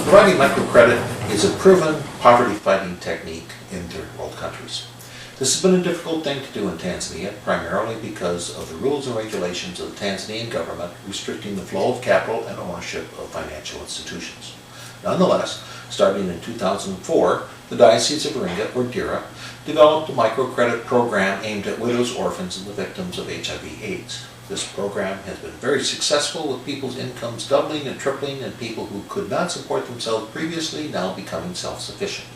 Providing microcredit is a proven poverty-fighting technique in third world countries. This has been a difficult thing to do in Tanzania, primarily because of the rules and regulations of the Tanzanian government restricting the flow of capital and ownership of financial institutions. Nonetheless, starting in 2004, the Diocese of Iringa, or DIRA, developed a microcredit program aimed at widows, orphans, and the victims of HIV/AIDS. This program has been very successful, with people's incomes doubling and tripling, and people who could not support themselves previously now becoming self-sufficient.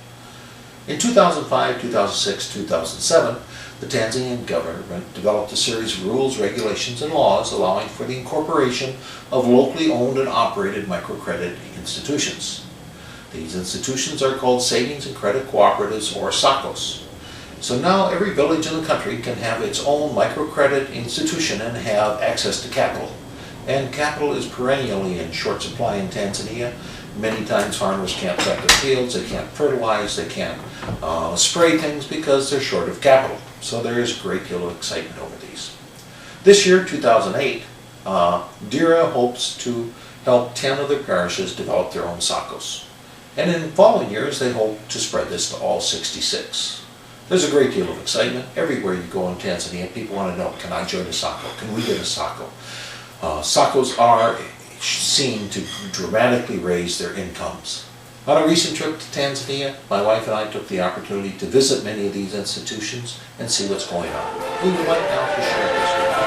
In 2005, 2006, 2007, the Tanzanian government developed a series of rules, regulations, and laws allowing for the incorporation of locally owned and operated microcredit institutions. These institutions are called Savings and Credit Cooperatives, or SACCOs. So now every village in the country can have its own microcredit institution and have access to capital. And capital is perennially in short supply in Tanzania. Many times farmers can't prep their fields, they can't fertilize, they can't spray things because they're short of capital. So there is a great deal of excitement over these. This year, 2008, DIRA hopes to help 10 of their parishes develop their own SACCOs. And in following years, they hope to spread this to all 66. There's a great deal of excitement. Everywhere you go in Tanzania, people want to know, can I join a SACCO? Can we get a SACCO? SACCOs are seen to dramatically raise their incomes. On a recent trip to Tanzania, my wife and I took the opportunity to visit many of these institutions and see what's going on. We would like now to share this with you.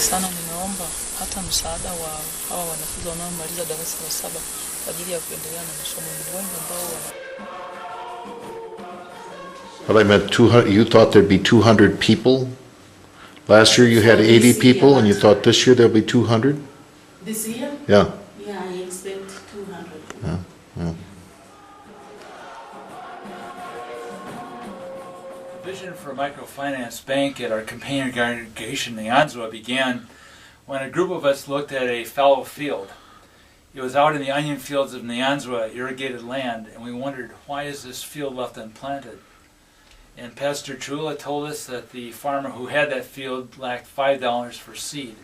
Sana nimeomba hata msaada wa hawa wanafunzi wanaomaliza darasa la 7 kwa ajili ya kuendelea na masomo. Ni wengi ambao But I meant 200. You thought there'd be 200 people. Last year you had 80 people, and you thought this year there'll be 200. This year? Yeah. Yeah, I expect 200. Yeah. Yeah. Vision for a microfinance bank at our companion congregation in Nyanzwa began when a group of us looked at a fallow field. It was out in the onion fields of Nyanzwa, irrigated land, and we wondered, why is this field left unplanted? And Pastor Trula told us that the farmer who had that field lacked $5 for seed,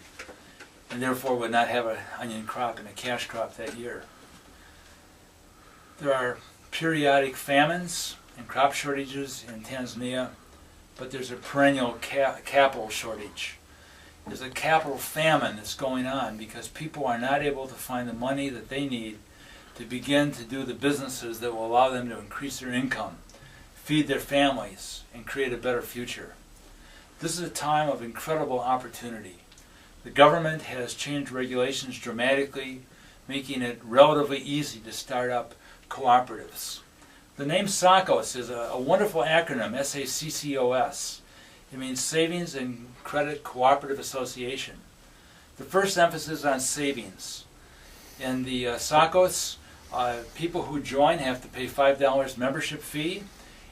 and therefore would not have an onion crop and a cash crop that year. There are periodic famines and crop shortages in Tanzania, but there's a perennial capital shortage. There's a capital famine that's going on because people are not able to find the money that they need to begin to do the businesses that will allow them to increase their income, feed their families, and create a better future. This is a time of incredible opportunity. The government has changed regulations dramatically, making it relatively easy to start up cooperatives. The name SACCOS is a wonderful acronym, SACCOS. It means Savings and Credit Cooperative Association. The first emphasis on savings. In the SACCOS, people who join have to pay $5 membership fee,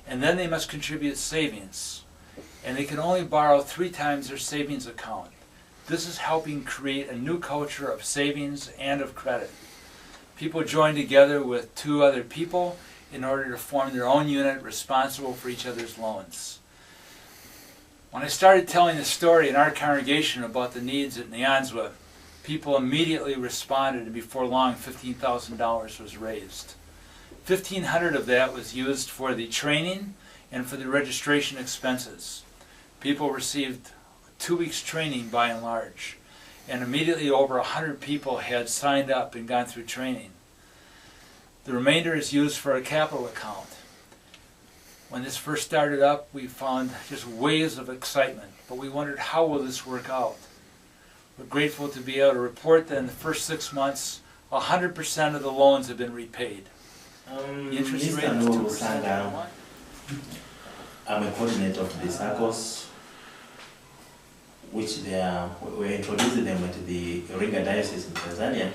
and then they must contribute savings. And they can only borrow 3 times their savings account. This is helping create a new culture of savings and of credit. People join together with 2 other people in order to form their own unit responsible for each other's loans. When I started telling the story in our congregation about the needs at Nyanzwa, people immediately responded, and before long $15,000 was raised. $1,500 of that was used for the training and for the registration expenses. People received 2 weeks training by and large, and immediately over 100 people had signed up and gone through training. The remainder is used for a capital account. When this first started up, we found just waves of excitement, but we wondered, how will this work out? We're grateful to be able to report that in the first 6 months, 100% of the loans have been repaid. The interest rate is 2%. I'm a coordinator of the SACCOs, which we're introducing them to the Iringa Diocese in Tanzania.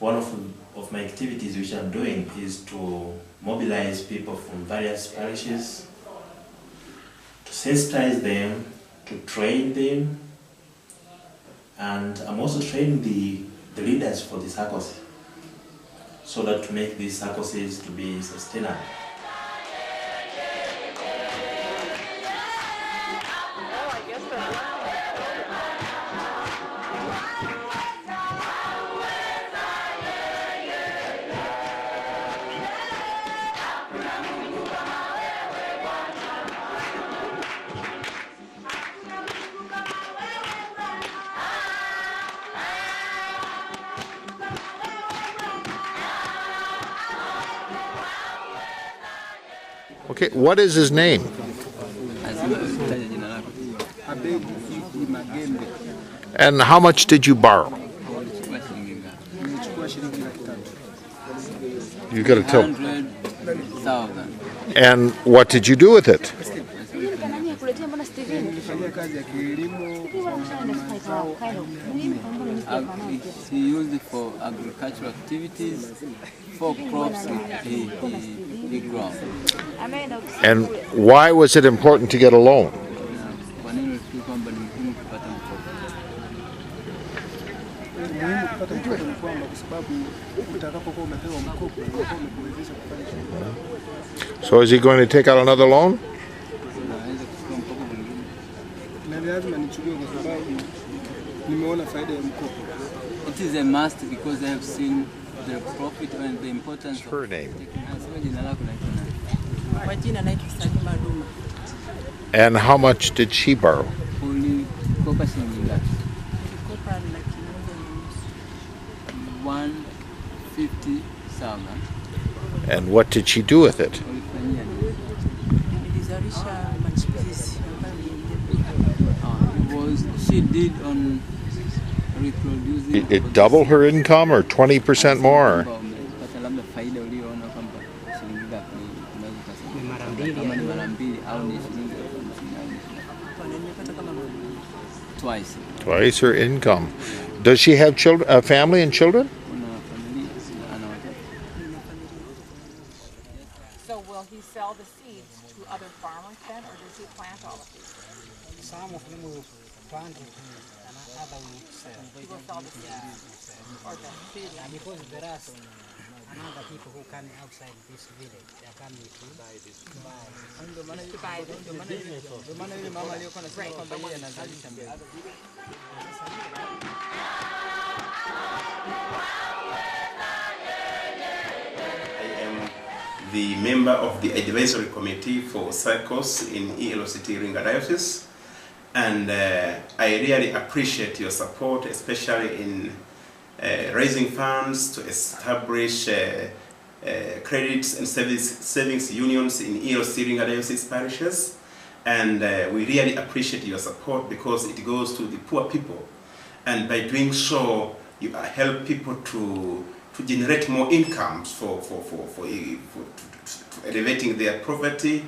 one of my activities which I'm doing is to mobilize people from various parishes, to sensitize them, to train them, and I'm also training the leaders for the SACCOs, so that to make these SACCOs to be sustainable. Okay, what is his name? And how much did you borrow? You got to tell. 100,000. And what did you do with it? He used it for agricultural activities, for crops he grows. And why was it important to get a loan? So is he going to take out another loan? It is a must because I have seen the profit and the importance of Her name. Kwa jina naitwa Salima Duma. And how much did she borrow? Ulikopa shilingi ngapi? Nilikopa laki moja na nusu. 150,000. And what did she do with it? Ulifanyia nini? Nilizalisha machipukizi ambayo She did on reproducing. It double her income or 20% more? Umepata labda faida uliyoona kwamba shilingi ngapi unaweza kusema kama ni mara mbili au ni shilingi 50,000. nimepata kama Twice. Twice her income. Does she have children, a family and children? Kuna familia ana watoto. So will he sell the seeds to other farmers then, or does he plant all of these? Some of them will plant it and other will sell. He will sell the seeds or the seed. Because there are another people who come outside this village, they are coming to buy this. Ndio maana To buy this. ndio maana yule mama aliyokuwa anasema kwamba yeye anazalisha mbegu. I am the member of the advisory committee for SACCOs in ELOCT Iringa Diocese, and I really appreciate your support, especially in raising funds to establish credits and savings unions in ELOCT Iringa Diocese parishes, and we really appreciate your support because it goes to the poor people, and by doing so you help people to generate more incomes for elevating their poverty.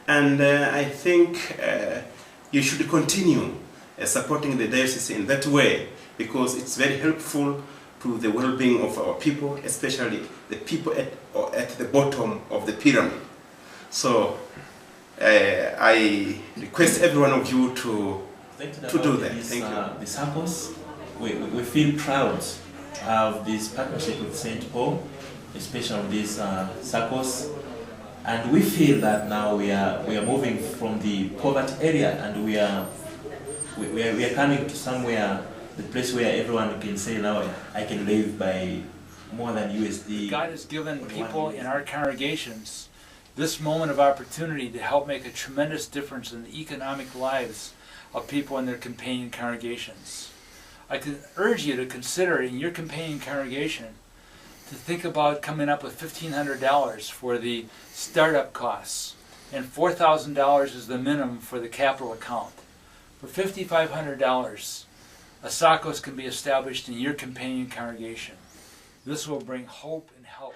And I think you should continue supporting the diocese in that way, because it's very helpful to the well-being of our people, especially the people at the bottom of the pyramid. So I request every one of you to do that. Thank you. The SACCOs, we feel proud to have this partnership with St. Paul, especially these SACCOs, and we feel that now we are moving from the poverty area, and we are coming to somewhere, the place where everyone can say now I can live by more than USD. God has given people in our congregations this moment of opportunity to help make a tremendous difference in the economic lives of people in their companion congregations. I could urge you to consider in your companion congregation to think about coming up with $1,500 for the startup costs, and $4,000 is the minimum for the capital account. For $5,500, a SACCOs can be established in your companion congregation. This will bring hope and help.